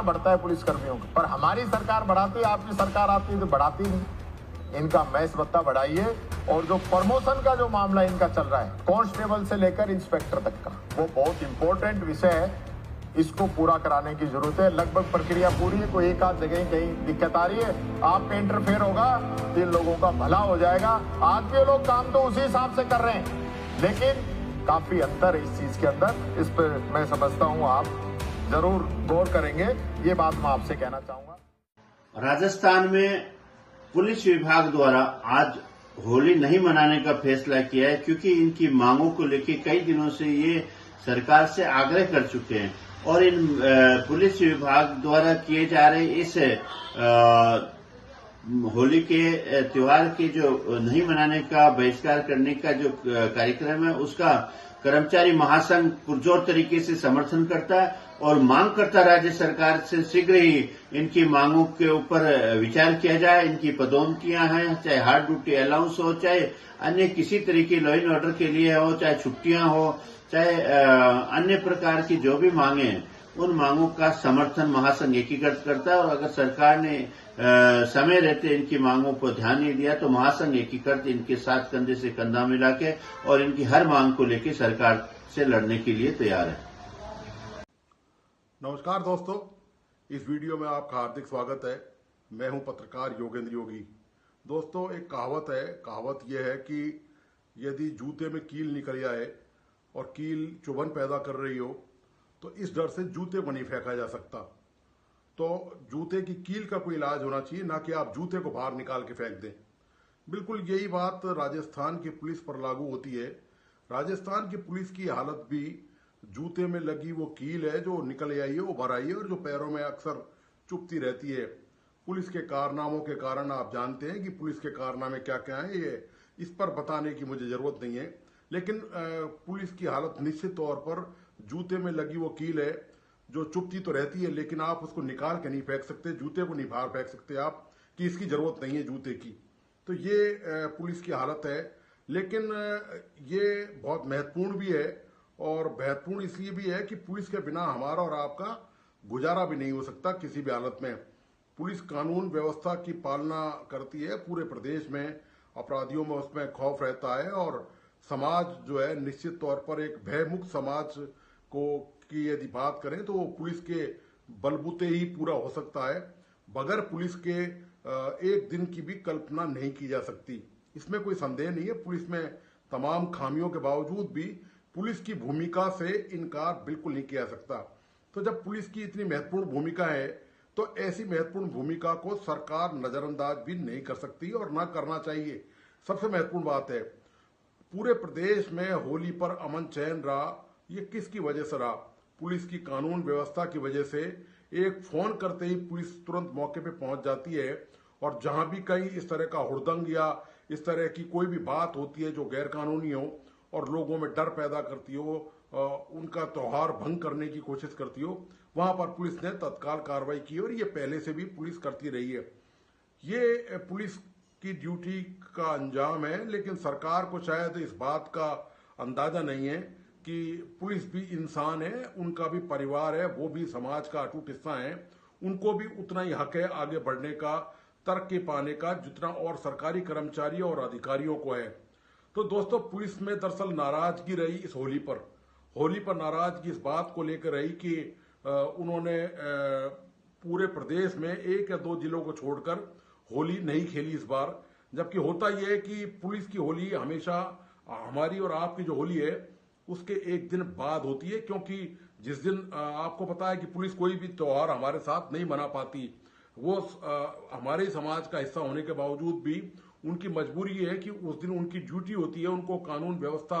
बढ़ता है पुलिस कर्मियों का। पर हमारी सरकार बढ़ाती है, आपकी सरकार आती है तो बढ़ाती नहीं। इनका मैस भत्ता बढ़ाइए, और जो प्रमोशन का जो मामला इनका चल रहा है कांस्टेबल से लेकर इंस्पेक्टर तक का, वो बहुत इंपॉर्टेंट विषय है, इसको पूरा कराने की जरूरत है। लगभग प्रक्रिया पूरी है, कोई एक आध जगह कहीं दिक्कत आ रही है, आपका इंटरफेयर होगा तो इन लोगों का भला हो जाएगा। आज भी लोग काम तो उसी हिसाब से कर रहे हैं, लेकिन काफी अंतर है इस चीज के अंदर। इस पर मैं समझता हूँ आप जरूर गौर करेंगे, ये बात मैं आपसे कहना चाहूंगा। राजस्थान में पुलिस विभाग द्वारा आज होली नहीं मनाने का फैसला किया है, क्योंकि इनकी मांगों को लेकर कई दिनों से ये सरकार से आग्रह कर चुके हैं, और इन पुलिस विभाग द्वारा किए जा रहे इस होली के त्योहार के जो नहीं मनाने का, बहिष्कार करने का जो कार्यक्रम है, उसका कर्मचारी महासंघ पुरजोर तरीके से समर्थन करता है और मांग करता राज्य सरकार से शीघ्र ही इनकी मांगों के ऊपर विचार किया जाए। इनकी पदोन्नतियां हैं, चाहे हार्ड ड्यूटी अलाउंस हो, चाहे अन्य किसी तरीके लॉ एंड ऑर्डर के लिए हो, चाहे छुट्टियां हो, चाहे अन्य प्रकार की जो भी मांगे हैं, उन मांगों का समर्थन महासंघ एकीकृत करता है। और अगर सरकार ने समय रहते इनकी मांगों पर ध्यान नहीं दिया तो महासंघ एकीकृत इनके साथ कंधे से कंधा मिला के और इनकी हर मांग को लेकर सरकार से लड़ने के लिए तैयार है। नमस्कार दोस्तों, इस वीडियो में आपका हार्दिक स्वागत है। मैं हूं पत्रकार योगेंद्र योगी। दोस्तों, एक कहावत है, कहावत यह है कि यदि जूते में कील निकल जाए और कील चुभन पैदा कर रही हो तो इस डर से जूते को नहीं फेंका जा सकता। तो जूते की कील का कोई इलाज होना चाहिए, ना कि आप जूते को बाहर निकाल के फेंक दें। बिल्कुल यही बात राजस्थान की पुलिस पर लागू होती है। राजस्थान की पुलिस की हालत भी जूते में लगी वो कील है जो निकल आई है, उभर आई है और जो पैरों में अक्सर चुभती रहती है। पुलिस के कारनामों के कारण आप जानते हैं कि पुलिस के कारनामे क्या क्या हैं, ये इस पर बताने की मुझे जरूरत नहीं है। लेकिन पुलिस की हालत निश्चित तौर पर जूते में लगी वो कील है जो चुभती तो रहती है, लेकिन आप उसको निकाल के नहीं फेंक सकते, जूते को नहीं बाहर फेंक सकते आप कि इसकी जरूरत नहीं है जूते की। तो ये पुलिस की हालत है। लेकिन ये बहुत महत्वपूर्ण भी है, और महत्वपूर्ण इसलिए भी है कि पुलिस के बिना हमारा और आपका गुजारा भी नहीं हो सकता किसी भी हालत में। पुलिस कानून व्यवस्था की पालना करती है पूरे प्रदेश में, अपराधियों में उसमें खौफ रहता है, और समाज जो है निश्चित तौर पर एक भयमुक्त समाज को की यदि बात करें तो पुलिस के बलबूते ही पूरा हो सकता है। बगैर पुलिस के एक दिन की भी कल्पना नहीं की जा सकती, इसमें कोई संदेह नहीं है। पुलिस में तमाम खामियों के बावजूद भी पुलिस की भूमिका से इनकार बिल्कुल नहीं किया जा सकता। तो जब पुलिस की इतनी महत्वपूर्ण भूमिका है तो ऐसी महत्वपूर्ण भूमिका को सरकार नजरअंदाज भी नहीं कर सकती और ना करना चाहिए। सबसे महत्वपूर्ण बात है, पूरे प्रदेश में होली पर अमन चैन रहा, ये किसकी वजह से रहा? पुलिस की कानून व्यवस्था की वजह से। एक फोन करते ही पुलिस तुरंत मौके पे पहुंच जाती है, और जहां भी कहीं इस तरह का हुड़दंग या इस तरह की कोई भी बात होती है जो गैर कानूनी हो और लोगों में डर पैदा करती हो, उनका त्योहार भंग करने की कोशिश करती हो, वहां पर पुलिस ने तत्काल कार्रवाई की, और ये पहले से भी पुलिस करती रही है। ये पुलिस की ड्यूटी का अंजाम है। लेकिन सरकार को शायद इस बात का अंदाजा नहीं है कि पुलिस भी इंसान है, उनका भी परिवार है, वो भी समाज का अटूट हिस्सा है, उनको भी उतना ही हक है आगे बढ़ने का, तरक्की पाने का, जितना और सरकारी कर्मचारियों और अधिकारियों को है। तो दोस्तों, पुलिस में दरअसल नाराजगी रही इस होली पर नाराजगी इस बात को लेकर रही कि उन्होंने पूरे प्रदेश में 1 या 2 जिलों को छोड़कर होली नहीं खेली इस बार। जबकि होता यह है कि पुलिस की होली हमेशा हमारी और आपकी जो होली है उसके एक दिन बाद होती है, क्योंकि जिस दिन आपको पता है कि पुलिस कोई भी त्योहार हमारे साथ नहीं मना पाती। वो हमारे समाज का हिस्सा होने के बावजूद भी उनकी मजबूरी है कि उस दिन उनकी ड्यूटी होती है, उनको कानून व्यवस्था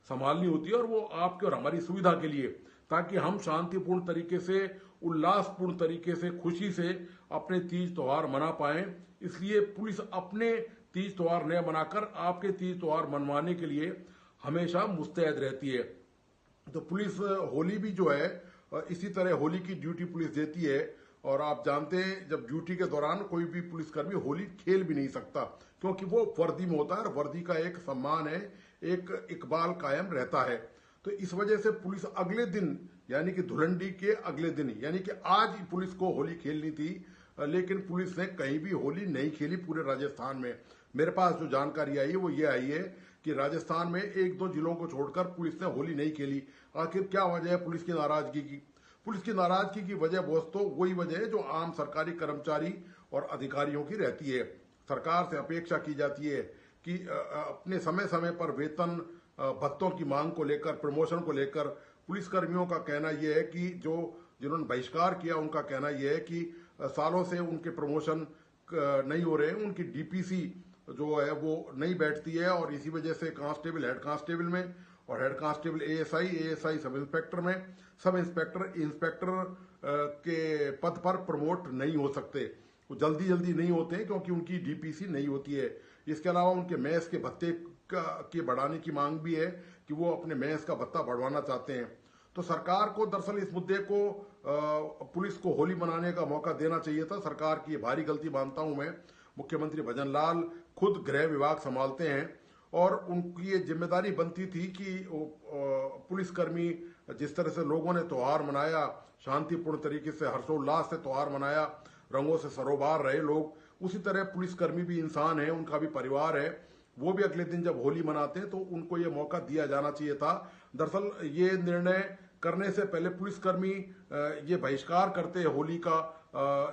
संभालनी होती है, और वो आपके और हमारी सुविधा के लिए, ताकि हम शांतिपूर्ण तरीके से, उल्लासपूर्ण तरीके से, खुशी से अपने तीज त्योहार मना पाएं। इसलिए पुलिस अपने तीज त्योहार न मनाकर आपके तीज त्योहार मनवाने के लिए हमेशा मुस्तैद रहती है। तो पुलिस होली भी जो है इसी तरह होली की ड्यूटी पुलिस देती है। और आप जानते हैं, जब ड्यूटी के दौरान कोई भी पुलिसकर्मी होली खेल भी नहीं सकता, क्योंकि वो वर्दी में होता है, और वर्दी का एक सम्मान है, एक इकबाल कायम रहता है। तो इस वजह से पुलिस अगले दिन यानी कि धुलंडी के अगले दिन यानी कि आज ही पुलिस को होली खेलनी थी, लेकिन पुलिस ने कहीं भी होली नहीं खेली पूरे राजस्थान में। मेरे पास जो जानकारी आई है वो ये आई है कि राजस्थान में 1-2 जिलों को छोड़कर पुलिस ने होली नहीं खेली। आखिर क्या वजह है पुलिस की नाराजगी की? पुलिस की नाराजगी की वजह दोस्तों वही वजह है जो आम सरकारी कर्मचारी और अधिकारियों की रहती है। सरकार से अपेक्षा की जाती है कि अपने समय समय पर वेतन भत्तों की मांग को लेकर, प्रमोशन को लेकर पुलिसकर्मियों का कहना यह है कि जिन्होंने बहिष्कार किया उनका कहना यह है कि सालों से उनके प्रमोशन नहीं हो रहे हैं, उनकी डीपीसी जो है वो नहीं बैठती है और इसी वजह से कांस्टेबल हेड कांस्टेबल में और head constable ASI sub inspector में, सब इंस्पेक्टर के पद पर प्रमोट नहीं हो सकते। वो जल्दी नहीं होते हैं क्योंकि उनकी डीपीसी नहीं होती है। इसके अलावा उनके मैस के भत्ते के बढ़ाने की मांग भी है कि वो अपने मैस का भत्ता बढ़वाना चाहते हैं। तो सरकार को दरअसल इस मुद्दे को पुलिस को होली मनाने का मौका देना चाहिए था। सरकार की भारी गलती मानता हूं मैं। मुख्यमंत्री भजन लाल खुद गृह विभाग संभालते हैं और उनकी ये जिम्मेदारी बनती थी कि पुलिसकर्मी जिस तरह से लोगों ने त्योहार मनाया, शांतिपूर्ण तरीके से हर्षोल्लास से त्योहार मनाया, रंगों से सरोबार रहे लोग, उसी तरह पुलिसकर्मी भी इंसान है, उनका भी परिवार है, वो भी अगले दिन जब होली मनाते हैं तो उनको ये मौका दिया जाना चाहिए था। दरअसल ये निर्णय करने से पहले पुलिसकर्मी ये बहिष्कार करते हैं होली का,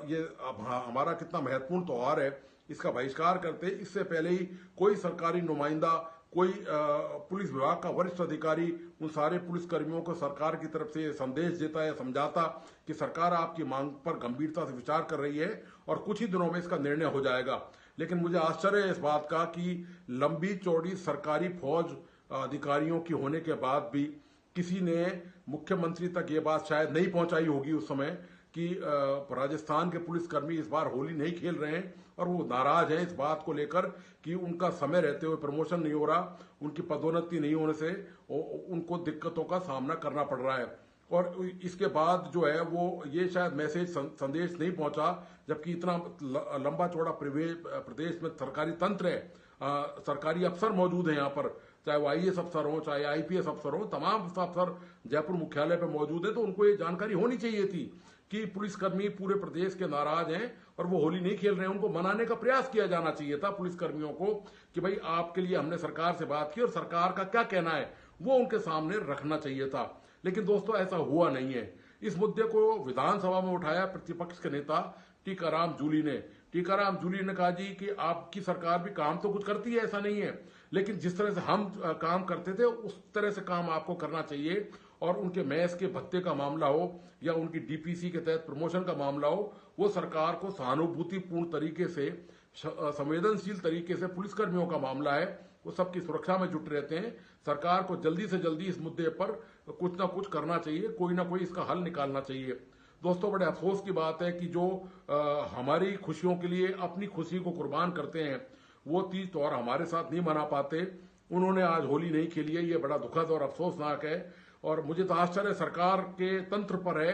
ये हमारा कितना महत्वपूर्ण त्योहार है, इसका बहिष्कार करते, इससे पहले ही कोई सरकारी नुमाइंदा, कोई पुलिस विभाग का वरिष्ठ अधिकारी उन सारे पुलिसकर्मियों को सरकार की तरफ से संदेश देता है, समझाता कि सरकार आपकी मांग पर गंभीरता से विचार कर रही है और कुछ ही दिनों में इसका निर्णय हो जाएगा। लेकिन मुझे आश्चर्य है इस बात का कि लंबी चौड़ी सरकारी फौज अधिकारियों की होने के बाद भी किसी ने मुख्यमंत्री तक ये बात शायद नहीं पहुंचाई होगी उस समय कि राजस्थान के पुलिसकर्मी इस बार होली नहीं खेल रहे हैं और वो नाराज हैं इस बात को लेकर कि उनका समय रहते हुए प्रमोशन नहीं हो रहा, उनकी पदोन्नति नहीं होने से उनको दिक्कतों का सामना करना पड़ रहा है। और इसके बाद जो है वो ये शायद मैसेज संदेश नहीं पहुंचा, जबकि इतना लंबा चौड़ा प्रदेश में सरकारी तंत्र है, सरकारी अफसर मौजूद हैं यहाँ पर, चाहे वो आईएएस अफसर हो, चाहे आईपीएस अफसर हो, तमाम अफसर जयपुर मुख्यालय पर मौजूद है। तो उनको ये जानकारी होनी चाहिए थी कि पुलिसकर्मी पूरे प्रदेश के नाराज हैं और वो होली नहीं खेल रहे हैं। उनको मनाने का प्रयास किया जाना चाहिए था पुलिसकर्मियों को कि भाई आपके लिए हमने सरकार से बात की और सरकार का क्या कहना है वो उनके सामने रखना चाहिए था। लेकिन दोस्तों ऐसा हुआ नहीं है। इस मुद्दे को विधानसभा में उठाया प्रतिपक्ष के नेता टीकाराम जूली ने। टीकाराम जूली ने कहा जी कि आपकी सरकार भी काम तो कुछ करती है, ऐसा नहीं है, लेकिन जिस तरह से हम काम करते थे उस तरह से काम आपको करना चाहिए। और उनके मैस के भत्ते का मामला हो या उनकी डीपीसी के तहत प्रमोशन का मामला हो, वो सरकार को सहानुभूतिपूर्ण तरीके से, संवेदनशील तरीके से पुलिसकर्मियों का मामला है, वो सबकी सुरक्षा में जुट रहते हैं। सरकार को जल्दी से जल्दी इस मुद्दे पर कुछ ना कुछ करना चाहिए, कोई ना कोई इसका हल निकालना चाहिए। दोस्तों बड़े अफसोस की बात है कि जो हमारी खुशियों के लिए अपनी खुशी को कुर्बान करते हैं वो तीज त्योहार हमारे साथ नहीं मना पाते। उन्होंने आज होली नहीं खेली है, ये बड़ा दुखद और अफसोसनाक है। और मुझे तो आश्चर्य सरकार के तंत्र पर है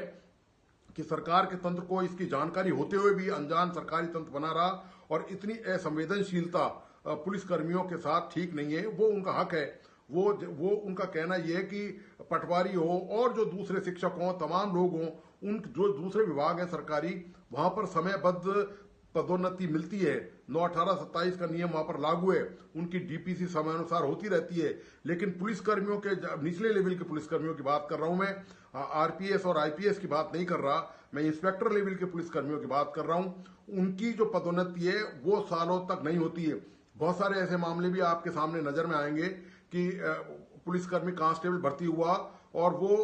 कि सरकार के तंत्र को इसकी जानकारी होते हुए भी अनजान सरकारी तंत्र बना रहा और इतनी असंवेदनशीलता पुलिसकर्मियों के साथ ठीक नहीं है। वो उनका हक है, वो उनका कहना यह है कि पटवारी हो और जो दूसरे शिक्षक हों, तमाम लोग हों, उन जो दूसरे विभाग है सरकारी, वहां पर समयबद्ध पदोन्नति मिलती है। 9/18/27 का नियम वहां पर लागू है, उनकी डीपीसी समयानुसार होती रहती है। लेकिन पुलिसकर्मियों के निचले लेवल के पुलिसकर्मियों की बात कर रहा हूं मैं, आरपीएस और आईपीएस की बात नहीं कर रहा, मैं इंस्पेक्टर लेवल के पुलिसकर्मियों की बात कर रहा हूं। उनकी जो पदोन्नति है वो सालों तक नहीं होती है। बहुत सारे ऐसे मामले भी आपके सामने नजर में आएंगे कि पुलिसकर्मी कांस्टेबल भर्ती हुआ और वो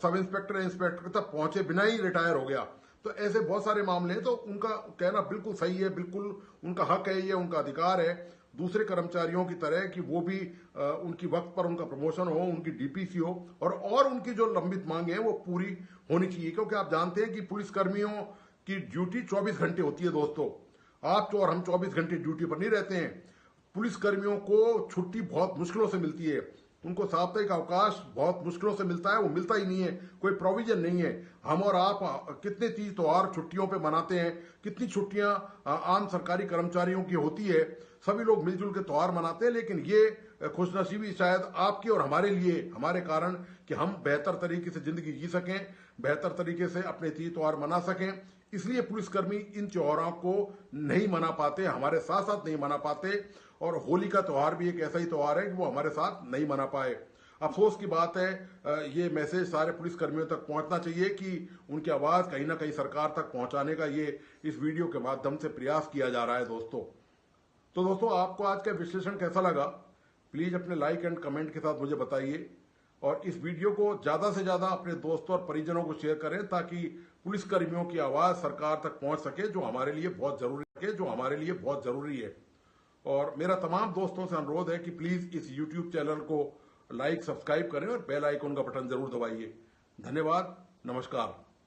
सब इंस्पेक्टर तक पहुंचे बिना ही रिटायर हो गया। तो ऐसे बहुत सारे मामले हैं। तो उनका कहना बिल्कुल सही है, बिल्कुल उनका हक है, ये उनका अधिकार है दूसरे कर्मचारियों की तरह कि वो भी उनकी वक्त पर उनका प्रमोशन हो, उनकी डीपीसी हो और उनकी जो लंबित मांगे हैं वो पूरी होनी चाहिए। क्योंकि आप जानते हैं कि पुलिसकर्मियों की ड्यूटी 24 घंटे होती है। दोस्तों आप और हम 24 घंटे ड्यूटी पर नहीं रहते हैं। पुलिसकर्मियों को छुट्टी बहुत मुश्किलों से मिलती है, उनको साप्ताहिक अवकाश बहुत मुश्किलों से मिलता है, वो मिलता ही नहीं है, कोई प्रोविजन नहीं है। हम और आप कितने तीज त्योहार छुट्टियों पे मनाते हैं, कितनी छुट्टियां आम सरकारी कर्मचारियों की होती है, सभी लोग मिलजुल के त्योहार मनाते हैं। लेकिन ये खुशनसीबी शायद आपकी और हमारे लिए, हमारे कारण कि हम बेहतर तरीके से जिंदगी जी सकें, बेहतर तरीके से अपने तीज त्योहार मना सकें। इसलिए पुलिसकर्मी इन त्योहारों को नहीं मना पाते, हमारे साथ साथ नहीं मना पाते। और होली का त्योहार भी एक ऐसा ही त्योहार है कि वो हमारे साथ नहीं मना पाए। अफसोस की बात है, ये मैसेज सारे पुलिसकर्मियों तक पहुंचना चाहिए कि उनकी आवाज कहीं ना कहीं सरकार तक पहुंचाने का ये इस वीडियो के माध्यम से प्रयास किया जा रहा है दोस्तों। तो दोस्तों, आपको आज का विश्लेषण कैसा लगा, प्लीज अपने लाइक एंड कमेंट के साथ मुझे बताइए। और इस वीडियो को ज्यादा से ज्यादा अपने दोस्तों और परिजनों को शेयर करें ताकि पुलिसकर्मियों की आवाज सरकार तक पहुंच सके, जो हमारे लिए बहुत जरूरी है। और मेरा तमाम दोस्तों से अनुरोध है कि प्लीज इस YouTube चैनल को लाइक, सब्सक्राइब करें और बेल आइकन का बटन जरूर दबाइए। धन्यवाद, नमस्कार।